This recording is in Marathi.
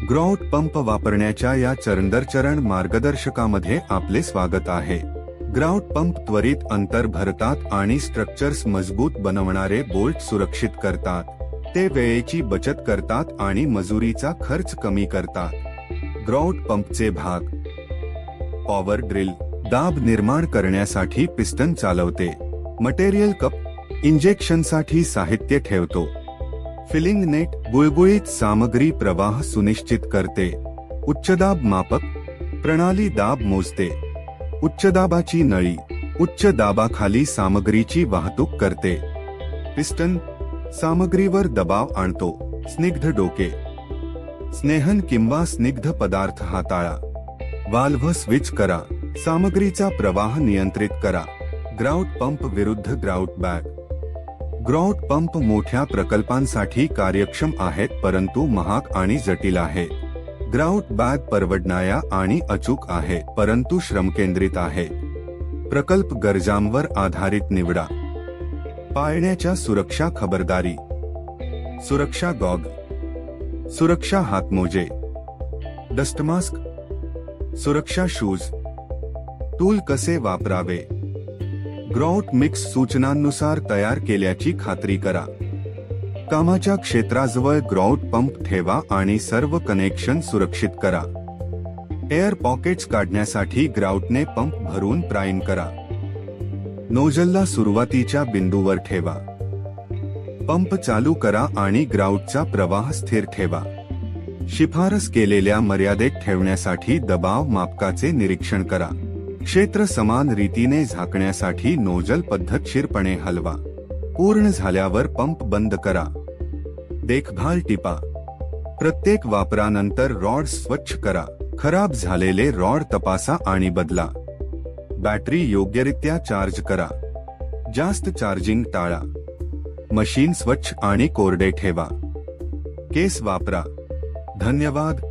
ग्राउट पंप वापरण्याच्या या चरण मार्गदर्शकामध्ये आपले स्वागत आहे. ग्राउट पंप त्वरित अंतर भरतात आणि स्ट्रक्चर्स मजबूत बनवणारे बोल्ट सुरक्षित करतात. ते वेळेची बचत करतात आणि मजुरीचा खर्च कमी करतात. ग्राउट पंपचे भाग: पॉवर ड्रिल, दाब निर्माण करण्यासाठी पिस्टन चालवते. मटेरियल कप, इंजेक्शनसाठी साहित्य ठेवतो. फिलिंग नेट, गुळगुळीत सामग्री प्रवाह सुनिश्चित करते. उच्चदाब मापक, प्रणाली दाब मोजते. उच्चदाबाची नळी, उच्च दाबाखाली सामग्रीची वाहतूक करते. पिस्टन, सामग्रीवर दबाव आणतो. स्निग्ध डोके, स्नेहन किंवा स्निग्ध पदार्थ हाताळा. वाल्व्ह स्विच करा, सामग्रीचा प्रवाह नियंत्रित करा. ग्राउट पंप विरुद्ध ग्राउट बॅग. ग्राउट पंप मोठ्या प्रकल्पांसाठी कार्यक्षम आहेत परंतु महाग आणि जटिल आहेत. ग्राउट बॅग परवडणाऱ्या आणि अचूक आहे परंतु श्रमकेंद्रित आहे. प्रकल्प गरजांवर आधारित निवडा. पाळण्याच्या सुरक्षा खबरदारी: सुरक्षा गॉगल, सुरक्षा हातमोजे, डस्ट मास्क, सुरक्षा शूज. टूल कसे वापरावे: ग्राउट मिक्स सूचनांनुसार तयार केल्याची खात्री करा. कामाच्या क्षेत्राजवळ ग्राउट पंप ठेवा आणि सर्व कनेक्शन सुरक्षित करा. एअर पॉकेट्स काढण्यासाठी ग्राउटने पंप भरून प्राईम करा. नोजलला सुरुवातीच्या बिंदूवर ठेवा. पंप चालू करा आणि ग्राउटचा प्रवाह स्थिर ठेवा. शिफारस केलेल्या मर्यादेत ठेवण्यासाठी दबाव मापकाचे निरीक्षण करा. क्षेत्र समान रीतीने झाकण्यासाठी नोजल पद्धतशीरपणे हलवा. पूर्ण झाल्यावर पंप बंद करा. देखभाल टिपा: प्रत्येक वापरानंतर रॉड स्वच्छ करा. खराब झालेले रॉड तपासा आणि बदला. बॅटरी योग्यरित्या चार्ज करा. जास्त चार्जिंग टाळा. मशीन स्वच्छ आणि कोरडे ठेवा. केस वापरा. धन्यवाद.